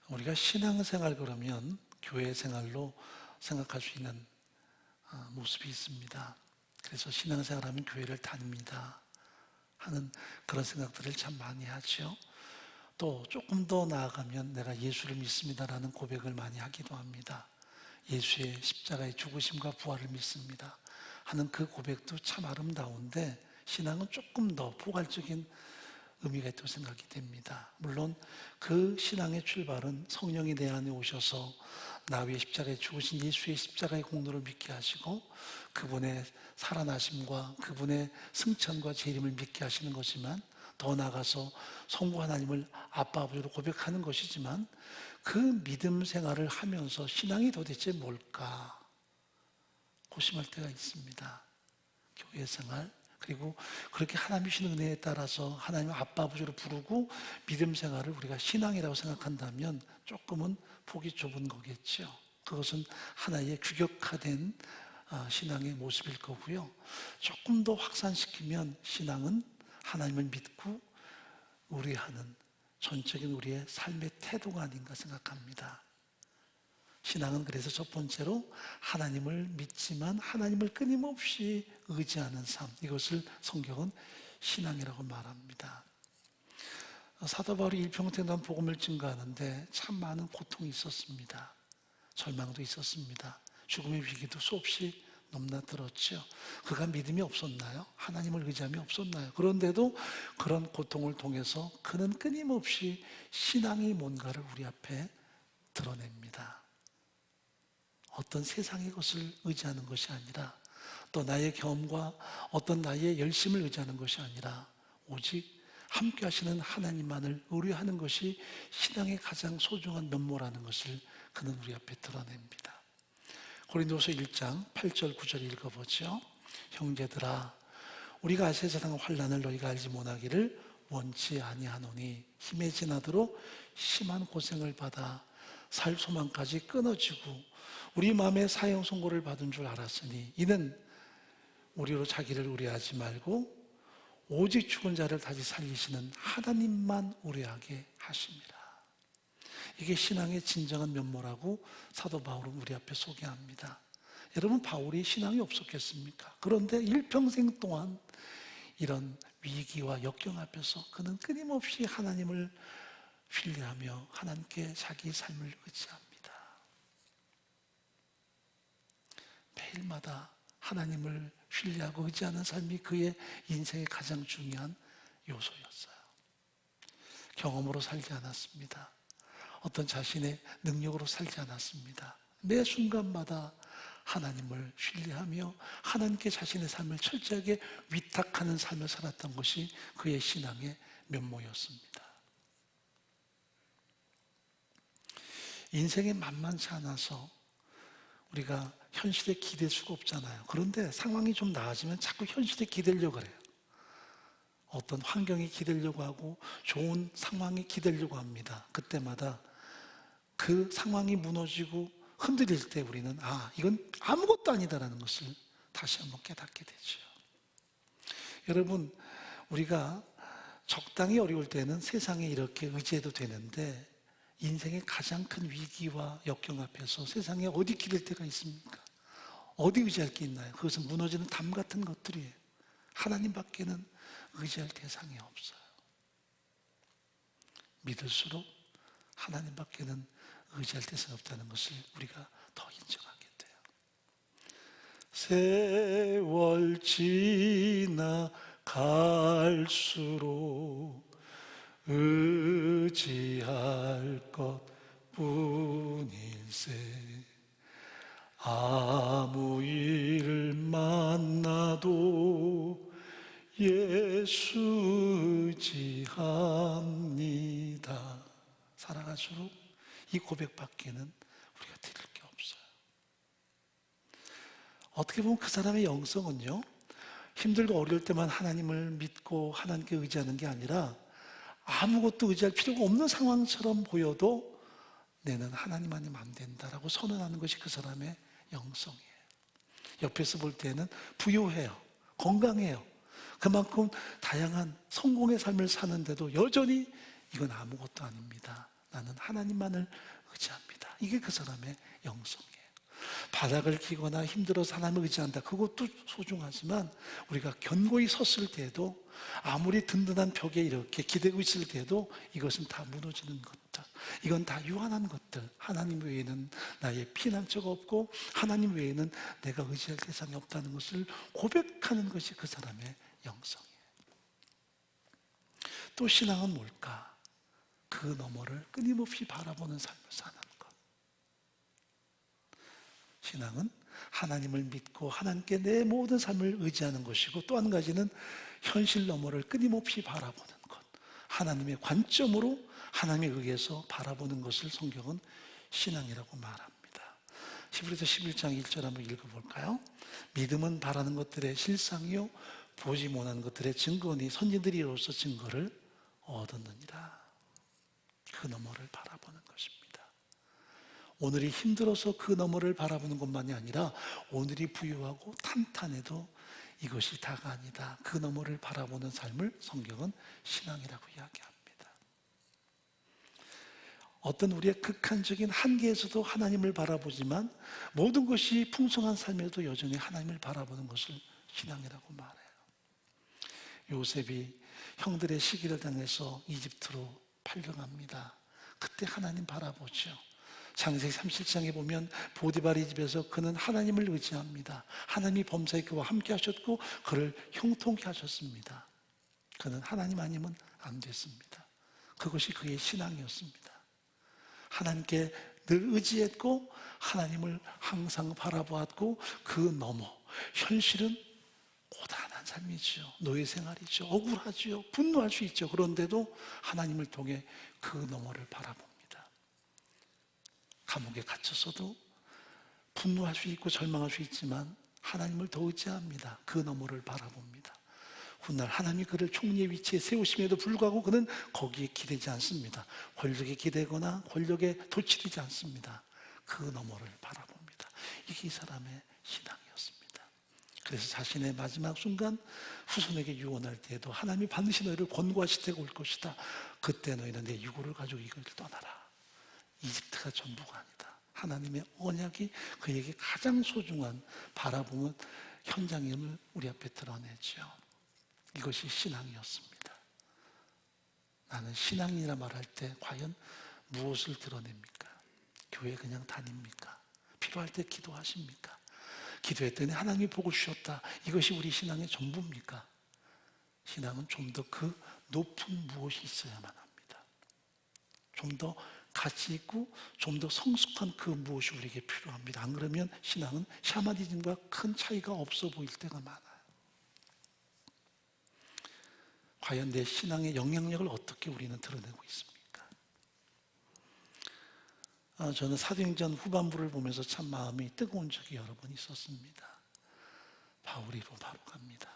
우리가 신앙생활 그러면 교회 생활로 생각할 수 있는 모습이 있습니다. 그래서 신앙생활하면 교회를 다닙니다 하는 그런 생각들을 참 많이 하죠. 또 조금 더 나아가면 내가 예수를 믿습니다라는 고백을 많이 하기도 합니다. 예수의 십자가의 죽으심과 부활을 믿습니다 하는 그 고백도 참 아름다운데, 신앙은 조금 더 포괄적인 의미가 있다고 생각이 됩니다. 물론 그 신앙의 출발은 성령이 내 안에 오셔서 나 위에 십자가에 죽으신 예수의 십자가의 공로를 믿게 하시고 그분의 살아나심과 그분의 승천과 재림을 믿게 하시는 것이지만, 더 나아가서 성부 하나님을 아빠 아버지로 고백하는 것이지만, 그 믿음 생활을 하면서 신앙이 도대체 뭘까 고심할 때가 있습니다. 교회 생활, 그리고 그렇게 하나님이 주시는 은혜에 따라서 하나님 아빠 아버지로 부르고 믿음 생활을 우리가 신앙이라고 생각한다면 조금은 폭이 좁은 거겠죠. 그것은 하나의 규격화된 신앙의 모습일 거고요. 조금 더 확산시키면 신앙은 하나님을 믿고 우리하는 전적인 우리의 삶의 태도가 아닌가 생각합니다. 신앙은 그래서 첫 번째로 하나님을 믿지만 하나님을 끊임없이 의지하는 삶, 이것을 성경은 신앙이라고 말합니다. 사도 바울이 일평생 동안 복음을 증거하는데 참 많은 고통이 있었습니다. 절망도 있었습니다. 죽음의 위기도 수없이 넘나들었죠. 그가 믿음이 없었나요? 하나님을 의지함이 없었나요? 그런데도 그런 고통을 통해서 그는 끊임없이 신앙이 뭔가를 우리 앞에 드러냅니다. 어떤 세상의 것을 의지하는 것이 아니라, 또 나의 경험과 어떤 나의 열심을 의지하는 것이 아니라 오직 함께 하시는 하나님만을 의뢰하는 것이 신앙의 가장 소중한 면모라는 것을 그는 우리 앞에 드러냅니다. 고린도서 1장 8절 9절 읽어보죠. 형제들아, 우리가 아시아 세상 환난을 너희가 알지 못하기를 원치 아니하노니 힘에 지나도록 심한 고생을 받아 살 소망까지 끊어지고 우리 마음에 사형 선고를 받은 줄 알았으니 이는 우리로 자기를 의뢰하지 말고 오직 죽은 자를 다시 살리시는 하나님만 의뢰하게 하심이라. 이게 신앙의 진정한 면모라고 사도 바울은 우리 앞에 소개합니다. 여러분, 바울이 신앙이 없었겠습니까? 그런데 일평생 동안 이런 위기와 역경 앞에서 그는 끊임없이 하나님을 신뢰하며 하나님께 자기 삶을 의지합니다. 매일마다 하나님을 신뢰하고 의지하는 삶이 그의 인생의 가장 중요한 요소였어요. 경험으로 살지 않았습니다. 어떤 자신의 능력으로 살지 않았습니다. 매 순간마다 하나님을 신뢰하며 하나님께 자신의 삶을 철저하게 위탁하는 삶을 살았던 것이 그의 신앙의 면모였습니다. 인생이 만만치 않아서 우리가 현실에 기댈 수가 없잖아요. 그런데 상황이 좀 나아지면 자꾸 현실에 기대려고 그래요. 어떤 환경에 기대려고 하고 좋은 상황에 기대려고 합니다. 그때마다 그 상황이 무너지고 흔들릴 때 우리는 이건 아무것도 아니다라는 것을 다시 한번 깨닫게 되죠. 여러분, 우리가 적당히 어려울 때는 세상에 이렇게 의지해도 되는데 인생의 가장 큰 위기와 역경 앞에서 세상에 어디 기댈 때가 있습니까? 어디 의지할 게 있나요? 그것은 무너지는 담 같은 것들이에요. 하나님밖에는 의지할 대상이 없어요. 믿을수록 하나님밖에는 의지할 대상이 없다는 것을 우리가 더 인정하게 돼요. 세월 지나갈수록 의지할 것뿐일세 아무 일 만나도 예수 의지합니다. 살아갈수록 이 고백밖에는 우리가 드릴 게 없어요. 어떻게 보면 그 사람의 영성은요, 힘들고 어려울 때만 하나님을 믿고 하나님께 의지하는 게 아니라 아무것도 의지할 필요가 없는 상황처럼 보여도 내는 하나님 아니면 안 된다라고 선언하는 것이 그 사람의 영성이에요. 옆에서 볼 때는 부유해요. 건강해요. 그만큼 다양한 성공의 삶을 사는데도 여전히 이건 아무것도 아닙니다. 나는 하나님만을 의지합니다. 이게 그 사람의 영성이에요. 바닥을 기거나 힘들어서 하나님을 의지한다. 그것도 소중하지만 우리가 견고히 섰을 때에도 아무리 든든한 벽에 이렇게 기대고 있을 때에도 이것은 다 무너지는 것들, 이건 다 유한한 것들, 하나님 외에는 나의 피난처가 없고 하나님 외에는 내가 의지할 대상이 없다는 것을 고백하는 것이 그 사람의 영성이에요. 또 신앙은 뭘까? 그 너머를 끊임없이 바라보는 삶을 사는 것. 신앙은 하나님을 믿고 하나님께 내 모든 삶을 의지하는 것이고, 또 한 가지는 현실 너머를 끊임없이 바라보는 것. 하나님의 관점으로 하나님에 의해서 바라보는 것을 성경은 신앙이라고 말합니다. 히브리서 11장 1절 한번 읽어볼까요? 믿음은 바라는 것들의 실상이요 보지 못하는 것들의 증거니 선진들이 이로써 증거를 얻었느니라. 그 너머를 바라보는 것입니다. 오늘이 힘들어서 그 너머를 바라보는 것만이 아니라 오늘이 부유하고 탄탄해도 이것이 다가 아니다. 그 너머를 바라보는 삶을 성경은 신앙이라고 이야기합니다. 어떤 우리의 극한적인 한계에서도 하나님을 바라보지만 모든 것이 풍성한 삶에도 여전히 하나님을 바라보는 것을 신앙이라고 말해요. 요셉이 형들의 시기를 당해서 이집트로 팔려갑니다. 그때 하나님 바라보죠. 창세기 37장에 보면 보디발의 집에서 그는 하나님을 의지합니다. 하나님이 범사에 그와 함께 하셨고 그를 형통케 하셨습니다. 그는 하나님 아니면 안 됐습니다. 그것이 그의 신앙이었습니다. 하나님께 늘 의지했고 하나님을 항상 바라보았고 그 너머 현실은 고단한 삶이죠. 노예 생활이죠. 억울하죠. 분노할 수 있죠. 그런데도 하나님을 통해 그 너머를 바라봅니다. 감옥에 갇혔어도 분노할 수 있고 절망할 수 있지만 하나님을 더 의지합니다. 그 너머를 바라봅니다. 훗날 하나님이 그를 총리의 위치에 세우심에도 불구하고 그는 거기에 기대지 않습니다. 권력에 기대거나 권력에 도취되지 않습니다. 그 너머를 바라봅니다. 이게 이 사람의 신앙이었습니다. 그래서 자신의 마지막 순간 후손에게 유언할 때에도 하나님이 반드시 너희를 권고하실 때가 올 것이다. 그때 너희는 내 유고를 가지고 이걸 떠나라. 이집트가 전부가 아니다. 하나님의 언약이 그에게 가장 소중한 바라보는 현장임을 우리 앞에 드러내죠. 이것이 신앙이었습니다. 나는 신앙이라 말할 때 과연 무엇을 드러냅니까? 교회 그냥 다닙니까? 필요할 때 기도하십니까? 기도했더니 하나님이 보고 주셨다. 이것이 우리 신앙의 전부입니까? 신앙은 좀 더 그 높은 무엇이 있어야만 합니다. 좀 더 가치 있고 좀 더 성숙한 그 무엇이 우리에게 필요합니다. 안 그러면 신앙은 샤머니즘과 큰 차이가 없어 보일 때가 많아요. 과연 내 신앙의 영향력을 어떻게 우리는 드러내고 있습니까? 저는 사도행전 후반부를 보면서 참 마음이 뜨거운 적이 여러 번 있었습니다. 바울이 로마로 갑니다.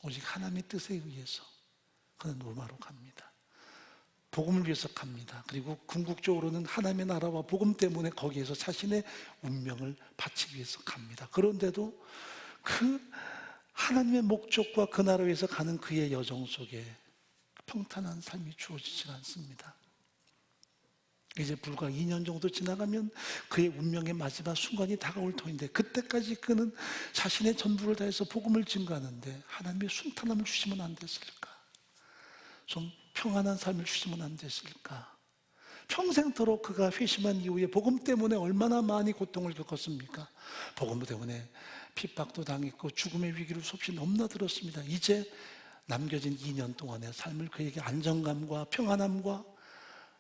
오직 하나님의 뜻에 의해서 그는 로마로 갑니다. 복음을 위해서 갑니다. 그리고 궁극적으로는 하나님의 나라와 복음 때문에 거기에서 자신의 운명을 바치기 위해서 갑니다. 그런데도 그 하나님의 목적과 그 나라를 위해서 가는 그의 여정 속에 평탄한 삶이 주어지지 않습니다. 이제 불과 2년 정도 지나가면 그의 운명의 마지막 순간이 다가올 터인데 그때까지 그는 자신의 전부를 다해서 복음을 증거하는데 하나님의 순탄함을 주시면 안 됐을까? 좀 평안한 삶을 주시면 안 됐을까? 평생토록 그가 회심한 이후에 복음 때문에 얼마나 많이 고통을 겪었습니까? 복음 때문에 핍박도 당했고 죽음의 위기를 수없이 넘나들었습니다. 이제 남겨진 2년 동안의 삶을 그에게 안정감과 평안함과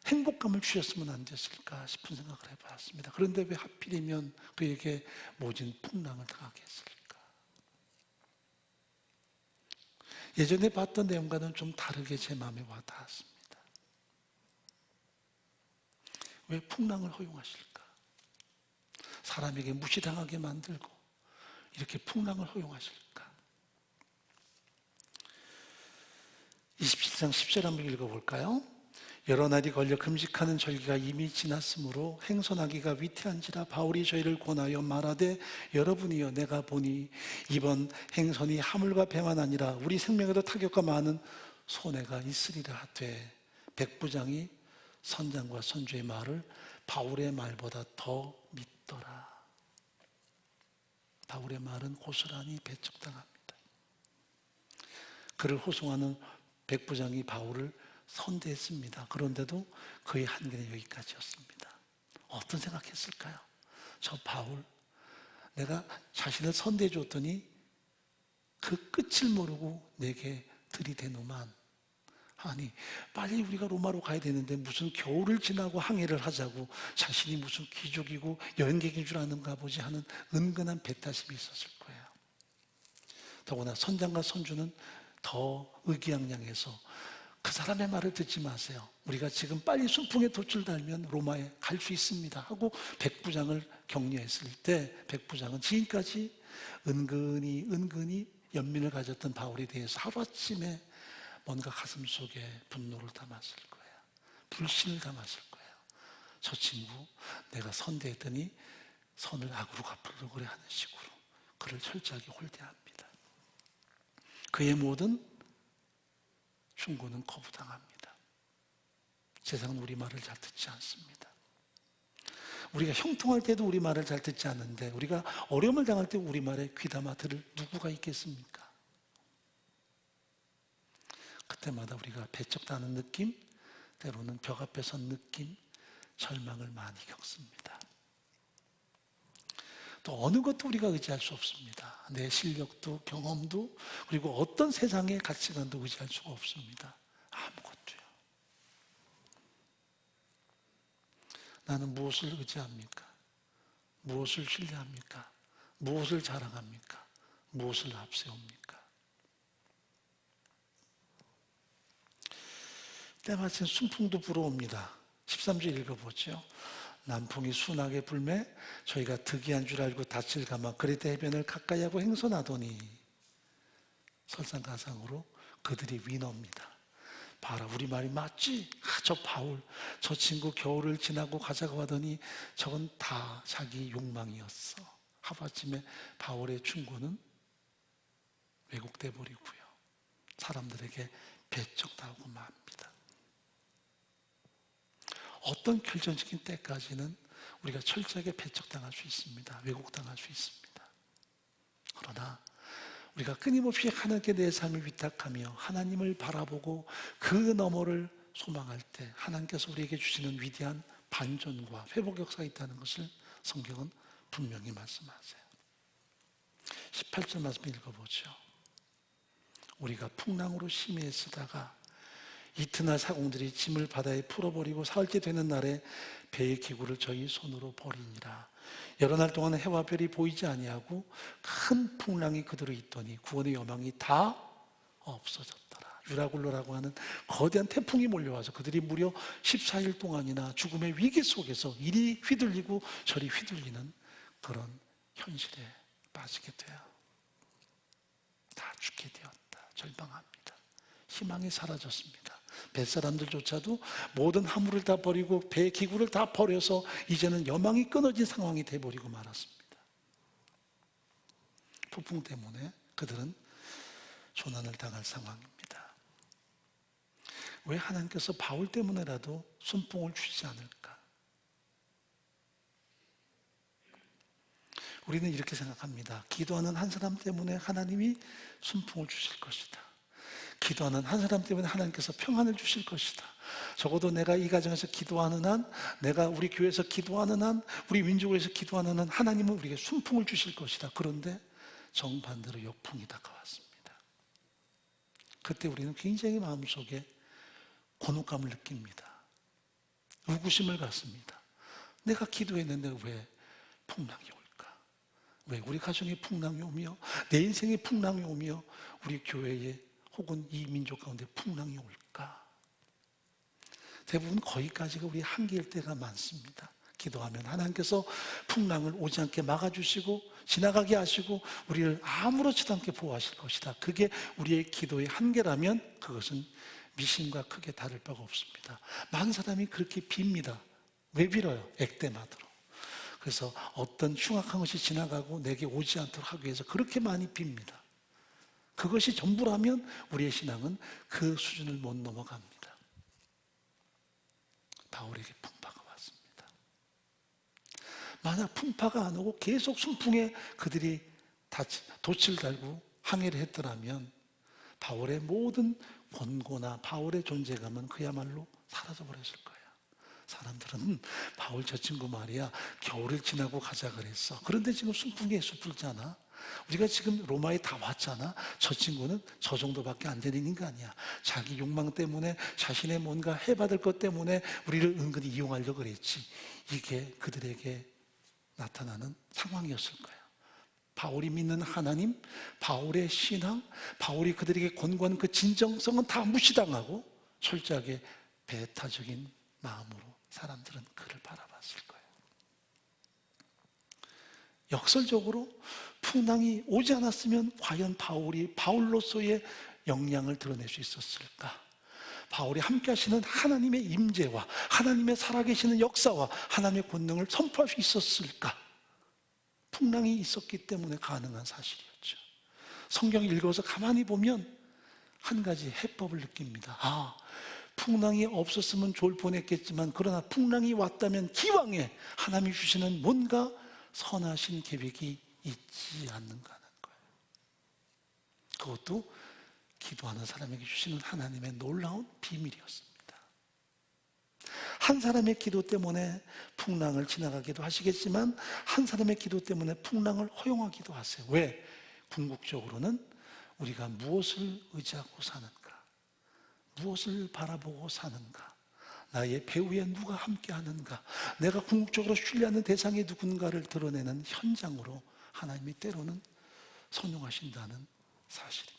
행복감을 주셨으면 안 됐을까 싶은 생각을 해봤습니다. 그런데 왜 하필이면 그에게 모진 풍랑을 당하게 했을까? 예전에 봤던 내용과는 좀 다르게 제 마음에 와 닿았습니다. 왜 풍랑을 허용하실까? 사람에게 무시당하게 만들고 이렇게 풍랑을 허용하실까? 27장 10절 한번 읽어볼까요? 여러 날이 걸려 금식하는 절기가 이미 지났으므로 행선하기가 위태한지라 바울이 저희를 권하여 말하되 여러분이여 내가 보니 이번 행선이 하물과 배만 아니라 우리 생명에도 타격과 많은 손해가 있으리라 하되 백부장이 선장과 선주의 말을 바울의 말보다 더 믿더라. 바울의 말은 고스란히 배척당합니다. 그를 호송하는 백부장이 바울을 선대했습니다. 그런데도 그의 한계는 여기까지였습니다. 어떤 생각했을까요? 저 바울, 내가 자신을 선대해 줬더니 그 끝을 모르고 내게 들이대노만. 아니, 빨리 우리가 로마로 가야 되는데 무슨 겨울을 지나고 항해를 하자고, 자신이 무슨 귀족이고 여행객인 줄 아는가 보지 하는 은근한 배타심이 있었을 거예요. 더구나 선장과 선주는 더 의기양양해서 그 사람의 말을 듣지 마세요. 우리가 지금 빨리 순풍에 돛을 달면 로마에 갈 수 있습니다 하고 백부장을 격려했을 때, 백부장은 지금까지 은근히 연민을 가졌던 바울에 대해서 하루아침에 뭔가 가슴 속에 분노를 담았을 거예요. 불신을 담았을 거예요. 저 친구 내가 선대했더니 선을 악으로 갚으려고 그래 하는 식으로 그를 철저하게 홀대합니다. 그의 모든 충고는 거부당합니다. 세상은 우리 말을 잘 듣지 않습니다. 우리가 형통할 때도 우리 말을 잘 듣지 않는데, 우리가 어려움을 당할 때 우리 말에 귀담아 들을 누구가 있겠습니까? 그때마다 우리가 배척당하는 느낌, 때로는 벽 앞에 선 느낌, 절망을 많이 겪습니다. 또 어느 것도 우리가 의지할 수 없습니다. 내 실력도 경험도, 그리고 어떤 세상의 가치관도 의지할 수가 없습니다. 아무것도요. 나는 무엇을 의지합니까? 무엇을 신뢰합니까? 무엇을 자랑합니까? 무엇을 앞세웁니까? 때마침 순풍도 불어옵니다. 13절 읽어보죠. 남풍이 순하게 불매 저희가 득이한 줄 알고 닻을 감아 그레데 해변을 가까이 하고 행선하더니, 설상가상으로 그들이 위너입니다. 봐라, 우리 말이 맞지? 저 바울, 저 친구 겨울을 지나고 가자고 하더니 저건 다 자기 욕망이었어. 하루아침에 바울의 충고는 왜곡돼 버리고요, 사람들에게 배척당하고 맙니다. 어떤 결정적인 때까지는 우리가 철저하게 배척당할 수 있습니다. 왜곡당할 수 있습니다. 그러나 우리가 끊임없이 하나님께 내 삶을 위탁하며 하나님을 바라보고 그 너머를 소망할 때 하나님께서 우리에게 주시는 위대한 반전과 회복 역사가 있다는 것을 성경은 분명히 말씀하세요. 18절 말씀 읽어보죠. 우리가 풍랑으로 심히 쓰다가 이튿날 사공들이 짐을 바다에 풀어버리고 사흘째 되는 날에 배의 기구를 저희 손으로 버리니라. 여러 날 동안 해와 별이 보이지 아니하고 큰 풍랑이 그대로 있더니 구원의 여망이 다 없어졌더라. 유라굴로라고 하는 거대한 태풍이 몰려와서 그들이 무려 14일 동안이나 죽음의 위기 속에서 이리 휘둘리고 저리 휘둘리는 그런 현실에 빠지게 돼요. 다 죽게 되었다. 절망합니다. 희망이 사라졌습니다. 뱃사람들조차도 모든 화물을 다 버리고 배 기구를 다 버려서 이제는 여망이 끊어진 상황이 돼버리고 말았습니다. 폭풍 때문에 그들은 조난을 당할 상황입니다. 왜 하나님께서 바울 때문에라도 순풍을 주시지 않을까? 우리는 이렇게 생각합니다. 기도하는 한 사람 때문에 하나님이 순풍을 주실 것이다. 기도하는 한 사람 때문에 하나님께서 평안을 주실 것이다. 적어도 내가 이 가정에서 기도하는 한, 내가 우리 교회에서 기도하는 한, 우리 민족에서 기도하는 한 하나님은 우리에게 순풍을 주실 것이다. 그런데 정반대로 역풍이 다가왔습니다. 그때 우리는 굉장히 마음속에 곤혹감을 느낍니다. 의구심을 갖습니다. 내가 기도했는데 왜 풍랑이 올까? 왜 우리 가정에 풍랑이 오며 내 인생에 풍랑이 오며 우리 교회에 혹은 이 민족 가운데 풍랑이 올까? 대부분 거기까지가 우리 한계일 때가 많습니다. 기도하면 하나님께서 풍랑을 오지 않게 막아주시고 지나가게 하시고 우리를 아무렇지도 않게 보호하실 것이다. 그게 우리의 기도의 한계라면 그것은 미신과 크게 다를 바가 없습니다. 많은 사람이 그렇게 빕니다. 왜 빌어요? 액땜하도록. 그래서 어떤 흉악한 것이 지나가고 내게 오지 않도록 하기 위해서 그렇게 많이 빕니다. 그것이 전부라면 우리의 신앙은 그 수준을 못 넘어갑니다. 바울에게 풍파가 왔습니다. 만약 풍파가 안 오고 계속 순풍에 그들이 돛을 달고 항해를 했더라면 바울의 모든 권고나 바울의 존재감은 그야말로 사라져 버렸을 거예요. 사람들은 바울 저 친구 말이야 겨울을 지나고 가자 그랬어. 그런데 지금 순풍에 숲불잖아. 우리가 지금 로마에 다 왔잖아. 저 친구는 저 정도밖에 안 되는 인간이야. 자기 욕망 때문에 자신의 뭔가 해받을 것 때문에 우리를 은근히 이용하려고 그랬지. 이게 그들에게 나타나는 상황이었을 거예요. 바울이 믿는 하나님, 바울의 신앙, 바울이 그들에게 권고하는 그 진정성은 다 무시당하고 철저하게 배타적인 마음으로 사람들은 그를 바라봤을 거예요. 역설적으로 풍랑이 오지 않았으면 과연 바울이 바울로서의 역량을 드러낼 수 있었을까? 바울이 함께 하시는 하나님의 임재와 하나님의 살아계시는 역사와 하나님의 권능을 선포할 수 있었을까? 풍랑이 있었기 때문에 가능한 사실이었죠. 성경을 읽어서 가만히 보면 한 가지 해법을 느낍니다. 풍랑이 없었으면 좋을 뻔했겠지만 그러나 풍랑이 왔다면 기왕에 하나님이 주시는 뭔가 선하신 계획이 있지 않는가 하는 거예요. 그것도 기도하는 사람에게 주시는 하나님의 놀라운 비밀이었습니다. 한 사람의 기도 때문에 풍랑을 지나가기도 하시겠지만 한 사람의 기도 때문에 풍랑을 허용하기도 하세요. 왜? 궁극적으로는 우리가 무엇을 의지하고 사는가? 무엇을 바라보고 사는가? 나의 배후에 누가 함께 하는가? 내가 궁극적으로 신뢰하는 대상이 누군가를 드러내는 현장으로 하나님이 때로는 선용하신다는 사실입니다.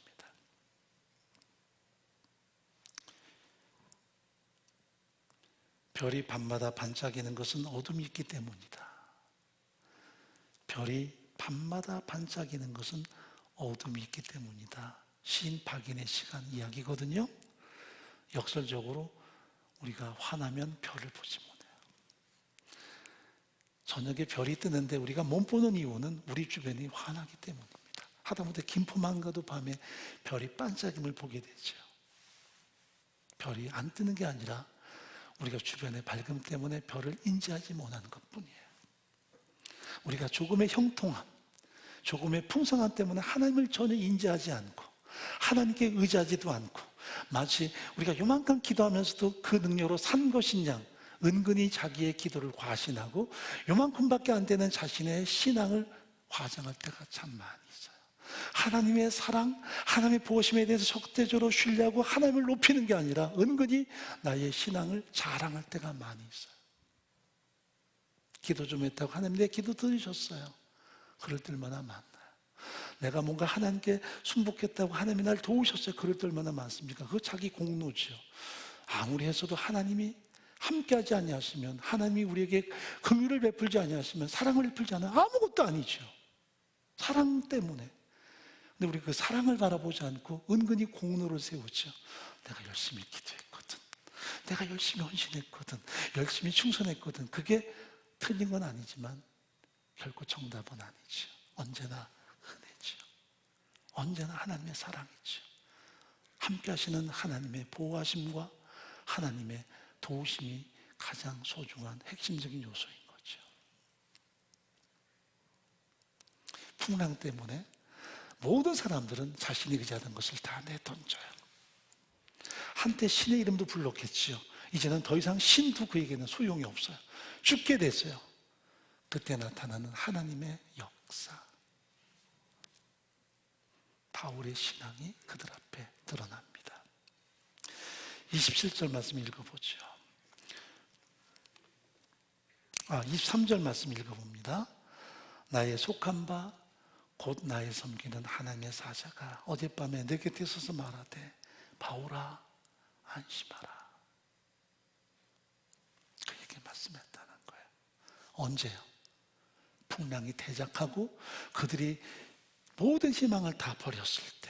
별이 밤마다 반짝이는 것은 어둠이 있기 때문이다. 별이 밤마다 반짝이는 것은 어둠이 있기 때문이다. 시인 박인의 시간 이야기거든요. 역설적으로 우리가 화나면 별을 보지 못해요. 저녁에 별이 뜨는데 우리가 못 보는 이유는 우리 주변이 환하기 때문입니다. 하다못해 김포만 가도 밤에 별이 반짝임을 보게 되죠. 별이 안 뜨는 게 아니라 우리가 주변의 밝음 때문에 별을 인지하지 못하는 것뿐이에요. 우리가 조금의 형통함, 조금의 풍성함 때문에 하나님을 전혀 인지하지 않고 하나님께 의지하지도 않고 마치 우리가 요만큼 기도하면서도 그 능력으로 산 것인 양 은근히 자기의 기도를 과신하고 요만큼밖에 안 되는 자신의 신앙을 과장할 때가 참 많이 있어요. 하나님의 사랑, 하나님의 보호심에 대해서 적대적으로 신뢰하고 하나님을 높이는 게 아니라 은근히 나의 신앙을 자랑할 때가 많이 있어요. 기도 좀 했다고 하나님 내 기도 들으셨어요. 그럴 때 얼마나 많나요? 내가 뭔가 하나님께 순복했다고 하나님이 날 도우셨어요. 그럴 때 얼마나 많습니까? 그거 자기 공로지요. 아무리 했어도 하나님이 함께하지 아니하시면, 하나님이 우리에게 긍휼을 베풀지 아니하시면, 사랑을 베풀지 않으면 아무것도 아니죠. 사랑 때문에. 근데 우리 그 사랑을 바라보지 않고 은근히 공로를 세우죠. 내가 열심히 기도했거든, 내가 열심히 헌신했거든, 열심히 충성했거든. 그게 틀린 건 아니지만 결코 정답은 아니죠. 언제나 은혜죠. 언제나 하나님의 사랑이죠. 함께 하시는 하나님의 보호하심과 하나님의 도우심이 가장 소중한 핵심적인 요소인 거죠. 풍랑 때문에 모든 사람들은 자신이 의지하던 것을 다 내던져요. 한때 신의 이름도 불렀겠지요. 이제는 더 이상 신도 그에게는 소용이 없어요. 죽게 됐어요. 그때 나타나는 하나님의 역사, 바울의 신앙이 그들 앞에 드러납니다. 27절 말씀 읽어보죠. 23절 말씀 읽어봅니다. 나의 속한 바 곧 나의 섬기는 하나님의 사자가 어젯밤에 내 곁에 서서 말하되 바울아 안심하라. 그에게 말씀했다는 거예요. 언제요? 풍랑이 대작하고 그들이 모든 희망을 다 버렸을 때,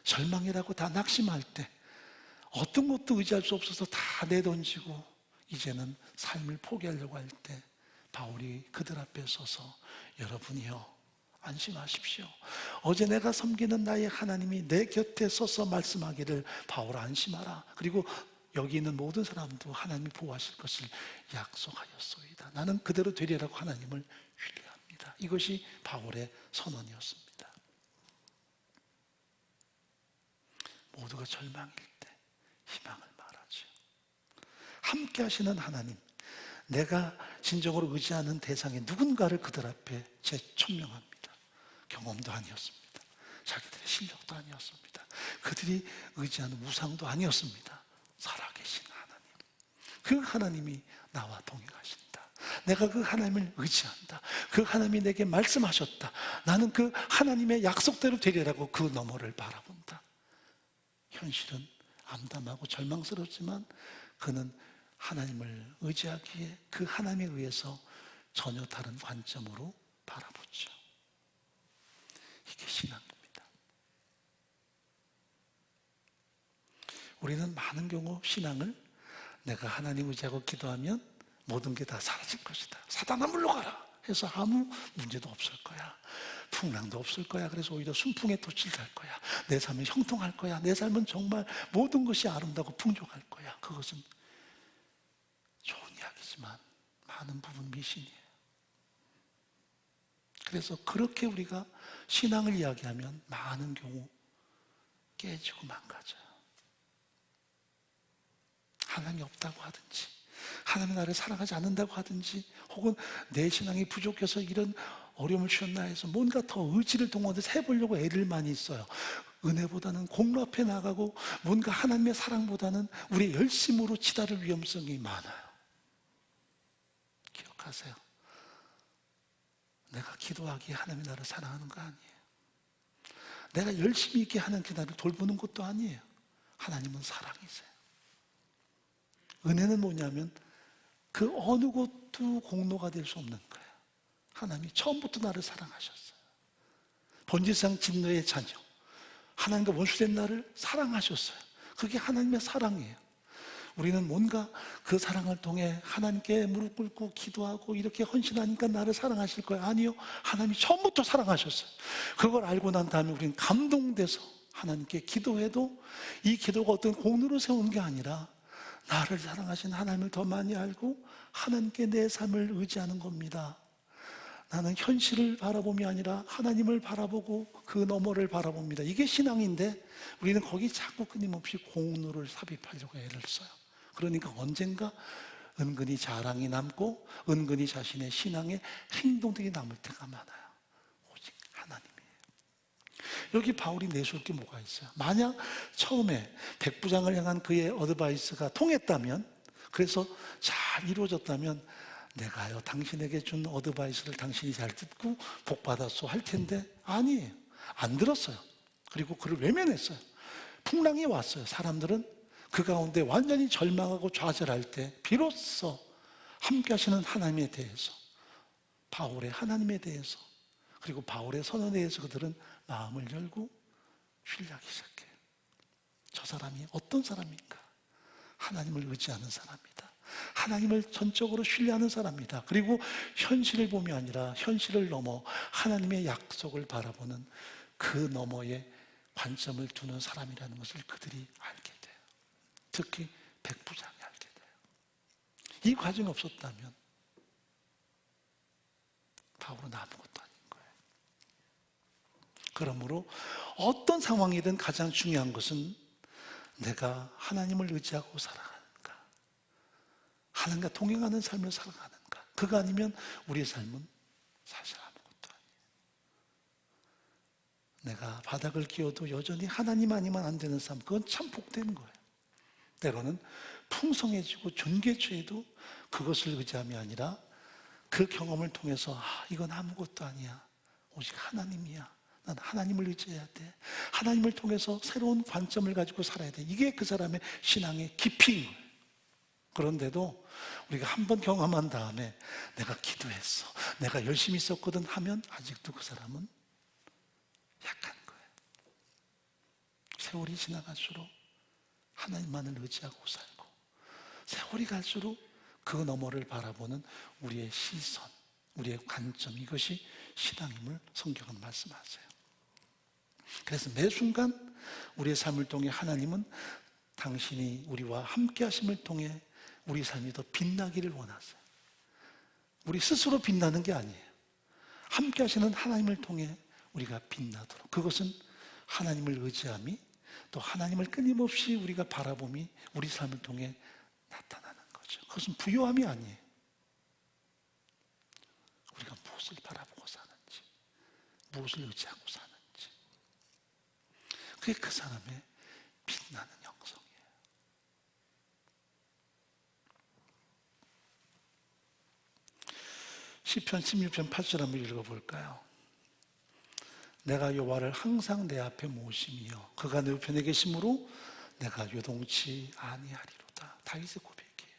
절망이라고 다 낙심할 때, 어떤 것도 의지할 수 없어서 다 내던지고 이제는 삶을 포기하려고 할 때 바울이 그들 앞에 서서 여러분이요 안심하십시오. 어제 내가 섬기는 나의 하나님이 내 곁에 서서 말씀하기를 바울 안심하라. 그리고 여기 있는 모든 사람도 하나님이 보호하실 것을 약속하였소이다. 나는 그대로 되리라고 하나님을 신뢰합니다. 이것이 바울의 선언이었습니다. 모두가 절망일 때 희망을 말하죠. 함께 하시는 하나님, 내가 진정으로 의지하는 대상의 누군가를 그들 앞에 재천명합니다. 경험도 아니었습니다. 자기들의 실력도 아니었습니다. 그들이 의지하는 우상도 아니었습니다. 살아계신 하나님, 그 하나님이 나와 동행하신다. 내가 그 하나님을 의지한다. 그 하나님이 내게 말씀하셨다. 나는 그 하나님의 약속대로 되리라고 그 너머를 바라본다. 현실은 암담하고 절망스럽지만 그는 하나님을 의지하기에 그 하나님에 의해서 전혀 다른 관점으로 바라보죠. 이게 신앙입니다. 우리는 많은 경우 신앙을 내가 하나님 의지하고 기도하면 모든 게 다 사라질 것이다. 사단아 물러가라 해서 아무 문제도 없을 거야. 풍랑도 없을 거야. 그래서 오히려 순풍에 돛을 달 거야. 내 삶은 형통할 거야. 내 삶은 정말 모든 것이 아름다고 풍족할 거야. 그것은 좋은 이야기지만 많은 부분 미신이에요. 그래서 그렇게 우리가 신앙을 이야기하면 많은 경우 깨지고 망가져요. 하나님이 없다고 하든지, 하나님이 나를 사랑하지 않는다고 하든지, 혹은 내 신앙이 부족해서 이런 어려움을 주셨나 해서 뭔가 더 의지를 동원해서 해보려고 애를 많이 써요. 은혜보다는 공로 앞에 나가고 뭔가 하나님의 사랑보다는 우리의 열심으로 치달을 위험성이 많아요. 기억하세요. 내가 기도하기에 하나님이 나를 사랑하는 거 아니에요. 내가 열심히 있게 하는 게 나를 돌보는 것도 아니에요. 하나님은 사랑이세요. 은혜는 뭐냐면 그 어느 것도 공로가 될 수 없는 거예요. 하나님이 처음부터 나를 사랑하셨어요. 본질상 진노의 자녀, 하나님과 원수된 나를 사랑하셨어요. 그게 하나님의 사랑이에요. 우리는 뭔가 그 사랑을 통해 하나님께 무릎 꿇고 기도하고 이렇게 헌신하니까 나를 사랑하실 거예요. 아니요. 하나님이 처음부터 사랑하셨어요. 그걸 알고 난 다음에 우리는 감동돼서 하나님께 기도해도 이 기도가 어떤 공로로 세운 게 아니라 나를 사랑하신 하나님을 더 많이 알고 하나님께 내 삶을 의지하는 겁니다. 나는 현실을 바라봄이 아니라 하나님을 바라보고 그 너머를 바라봅니다. 이게 신앙인데 우리는 거기 자꾸 끊임없이 공로를 삽입하려고 애를 써요. 그러니까 언젠가 은근히 자랑이 남고 은근히 자신의 신앙의 행동들이 남을 때가 많아요. 오직 하나님이에요. 여기 바울이 내세울 게 뭐가 있어요? 만약 처음에 백부장을 향한 그의 어드바이스가 통했다면, 그래서 잘 이루어졌다면 내가요 당신에게 준 어드바이스를 당신이 잘 듣고 복받았소 할 텐데 아니에요. 안 들었어요. 그리고 그를 외면했어요. 풍랑이 왔어요. 사람들은 그 가운데 완전히 절망하고 좌절할 때 비로소 함께 하시는 하나님에 대해서, 바울의 하나님에 대해서, 그리고 바울의 선언에 대해서 그들은 마음을 열고 신뢰하기 시작해요. 저 사람이 어떤 사람인가? 하나님을 의지하는 사람이다. 하나님을 전적으로 신뢰하는 사람이다. 그리고 현실을 봄이 아니라 현실을 넘어 하나님의 약속을 바라보는 그 너머에 관점을 두는 사람이라는 것을 그들이 알게 돼요. 특히 백부장이 알게 돼요. 이 과정이 없었다면 바울은 아무것도 아닌 거예요. 그러므로 어떤 상황이든 가장 중요한 것은 내가 하나님을 의지하고 살아가는가, 하나님과 동행하는 삶을 살아가는가. 그거 아니면 우리의 삶은 사실 아무것도 아니에요. 내가 바닥을 끼워도 여전히 하나님 아니면 안 되는 삶, 그건 참 복된 거예요. 때로는 풍성해지고 존귀해도 그것을 의지함이 아니라 그 경험을 통해서 이건 아무것도 아니야. 오직 하나님이야. 난 하나님을 의지해야 돼. 하나님을 통해서 새로운 관점을 가지고 살아야 돼. 이게 그 사람의 신앙의 깊이인 거예요. 그런데도 우리가 한번 경험한 다음에 내가 기도했어, 내가 열심히 있었거든 하면 아직도 그 사람은 약한 거예요. 세월이 지나갈수록 하나님만을 의지하고 살고, 세월이 갈수록 그 너머를 바라보는 우리의 시선, 우리의 관점, 이것이 신앙임을 성경은 말씀하세요. 그래서 매 순간 우리의 삶을 통해 하나님은 당신이 우리와 함께 하심을 통해 우리 삶이 더 빛나기를 원하세요. 우리 스스로 빛나는 게 아니에요. 함께 하시는 하나님을 통해 우리가 빛나도록. 그것은 하나님을 의지함이, 또 하나님을 끊임없이 우리가 바라봄이 우리 삶을 통해 나타나는 거죠. 그것은 부요함이 아니에요. 우리가 무엇을 바라보고 사는지, 무엇을 의지하고 사는지, 그게 그 사람의 빛나는 형성이에요. 시편 16편 8절 한번 읽어볼까요? 내가 여호와를 항상 내 앞에 모심이여 그가 내 우편에 계심으로 내가 요동치 아니하리로다. 다윗의 고백이에요.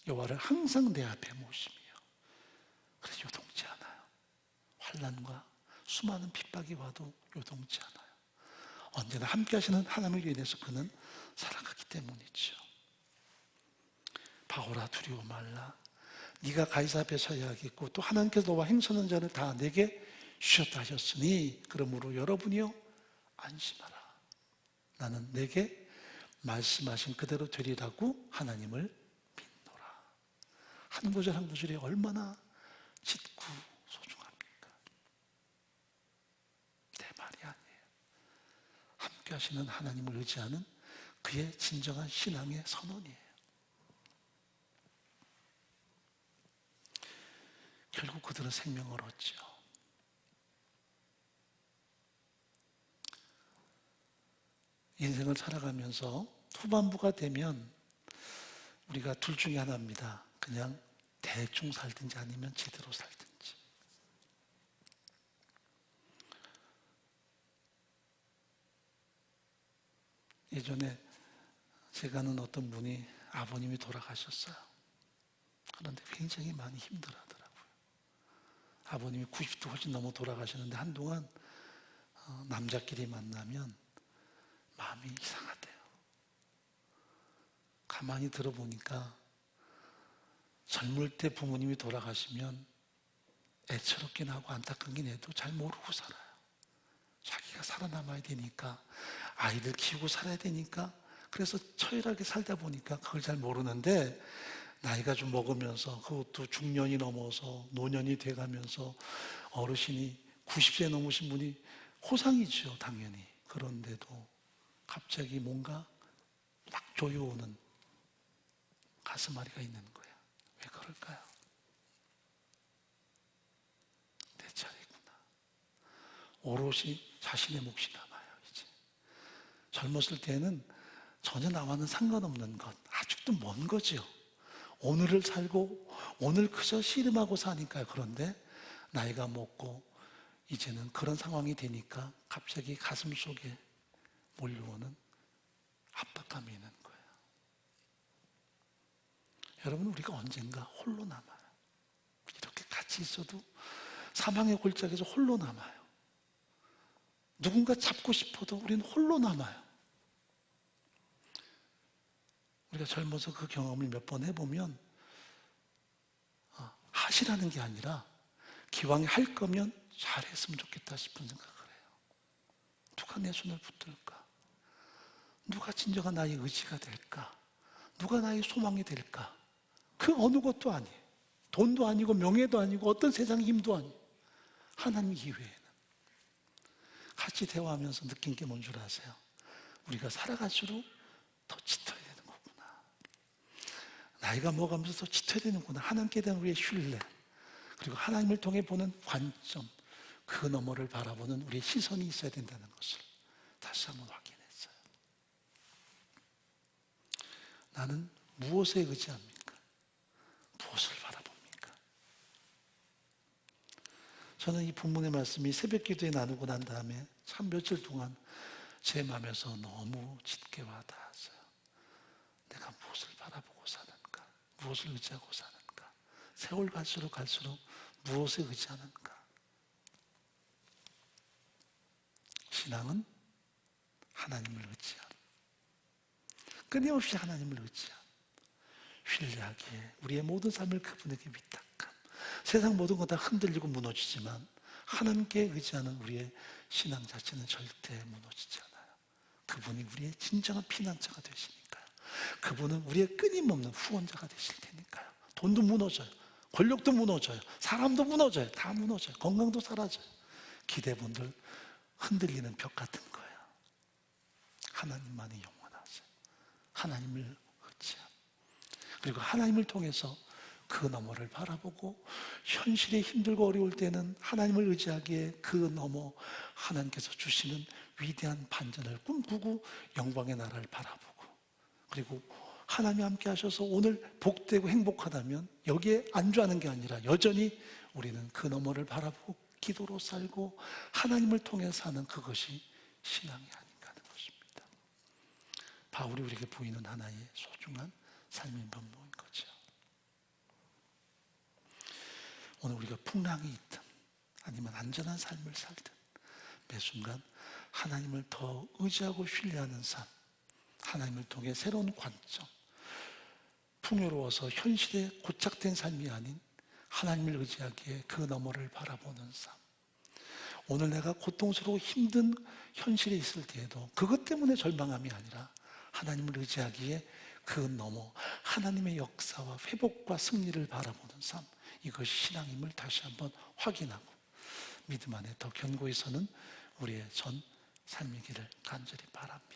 여호와를 항상 내 앞에 모심이여. 그래서 요동치 않아요. 환난과 수많은 핍박이 와도 요동치 않아요. 언제나 함께 하시는 하나님을 인해서 그는 살아가기 때문이죠. 바오라 두려워 말라. 네가 가이사 앞에 서야겠고 또 하나님께서 너와 행선한 자를 다 내게 주셨다 하셨으니 그러므로 여러분이요 안심하라. 나는 내게 말씀하신 그대로 되리라고 하나님을 믿노라. 한 구절 한 구절이 얼마나 짙고 소중합니까? 내 말이 아니에요. 함께 하시는 하나님을 의지하는 그의 진정한 신앙의 선언이에요. 결국 그들은 생명을 얻죠. 인생을 살아가면서 후반부가 되면 우리가 둘 중에 하나입니다. 그냥 대충 살든지 아니면 제대로 살든지. 예전에 제가 아는 어떤 분이 아버님이 돌아가셨어요. 그런데 굉장히 많이 힘들어하더라고요. 아버님이 90도 훨씬 넘어 돌아가셨는데 한동안 남자끼리 만나면 마음이 이상하대요. 가만히 들어보니까 젊을 때 부모님이 돌아가시면 애처롭긴 하고 안타깝긴 해도 잘 모르고 살아요. 자기가 살아남아야 되니까, 아이들 키우고 살아야 되니까, 그래서 처절하게 살다 보니까 그걸 잘 모르는데 나이가 좀 먹으면서, 그것도 중년이 넘어서 노년이 돼가면서 어르신이 90세 넘으신 분이 호상이죠, 당연히. 그런데도 갑자기 뭔가 막 조여오는 가슴앓이가 있는 거야. 왜 그럴까요? 내 차례구나. 오롯이 자신의 몫이 남아요, 이제. 젊었을 때는 전혀 나와는 상관없는 것, 아직도 먼 거죠. 오늘을 살고 오늘 그저 씨름하고 사니까요. 그런데 나이가 먹고 이제는 그런 상황이 되니까 갑자기 가슴 속에 몰려오는 압박감이 있는 거예요. 여러분, 우리가 언젠가 홀로 남아요. 이렇게 같이 있어도 사망의 골짜기에서 홀로 남아요. 누군가 잡고 싶어도 우리는 홀로 남아요. 우리가 젊어서 그 경험을 몇 번 해보면 하시라는 게 아니라 기왕에 할 거면 잘했으면 좋겠다 싶은 생각을 해요. 누가 내 손을 붙들까? 누가 진정한 나의 의지가 될까? 누가 나의 소망이 될까? 그 어느 것도 아니에요. 돈도 아니고 명예도 아니고 어떤 세상의 힘도 아니에요. 하나님 이외에는. 같이 대화하면서 느낀 게 뭔 줄 아세요? 우리가 살아갈수록 더 짙어야 되는 거구나. 나이가 먹으면서 더 짙어야 되는구나. 하나님께 대한 우리의 신뢰, 그리고 하나님을 통해 보는 관점, 그 너머를 바라보는 우리의 시선이 있어야 된다는 것을 다시 한번 확인했어요. 나는 무엇에 의지합니까? 무엇을 바라봅니까? 저는 이 본문의 말씀이 새벽 기도에 나누고 난 다음에 참 며칠 동안 제 마음에서 너무 짙게 와닿았어요. 내가 무엇을 바라보고 사는가? 무엇을 의지하고 사는가? 세월 갈수록 무엇에 의지하는가? 신앙은 하나님을 의지함. 끊임없이 하나님을 의지함. 신뢰하기에 우리의 모든 삶을 그분에게 위탁함. 세상 모든 것 다 흔들리고 무너지지만 하나님께 의지하는 우리의 신앙 자체는 절대 무너지지 않아요. 그분이 우리의 진정한 피난처가 되시니까요. 그분은 우리의 끊임없는 후원자가 되실 테니까요. 돈도 무너져요. 권력도 무너져요. 사람도 무너져요. 다 무너져요. 건강도 사라져요. 기대분들 흔들리는 벽 같은 거예요. 하나님만이 영원하세요. 하나님을 의지하고, 그리고 하나님을 통해서 그 너머를 바라보고, 현실에 힘들고 어려울 때는 하나님을 의지하기에 그 너머 하나님께서 주시는 위대한 반전을 꿈꾸고 영광의 나라를 바라보고, 그리고 하나님이 함께 하셔서 오늘 복되고 행복하다면 여기에 안주하는 게 아니라 여전히 우리는 그 너머를 바라보고 기도로 살고 하나님을 통해 사는 그것이 신앙이 아닌가 하는 것입니다. 바울이 우리에게 보이는 하나의 소중한 삶의 면모인 거죠. 오늘 우리가 풍랑이 있든 아니면 안전한 삶을 살든 매 순간 하나님을 더 의지하고 신뢰하는 삶, 하나님을 통해 새로운 관점, 풍요로워서 현실에 고착된 삶이 아닌 하나님을 의지하기에 그 너머를 바라보는 삶. 오늘 내가 고통스러워 힘든 현실에 있을 때에도 그것 때문에 절망함이 아니라 하나님을 의지하기에 그 너머 하나님의 역사와 회복과 승리를 바라보는 삶, 이것이 신앙임을 다시 한번 확인하고 믿음 안에 더 견고히 서는 우리의 전 삶이기를 간절히 바랍니다.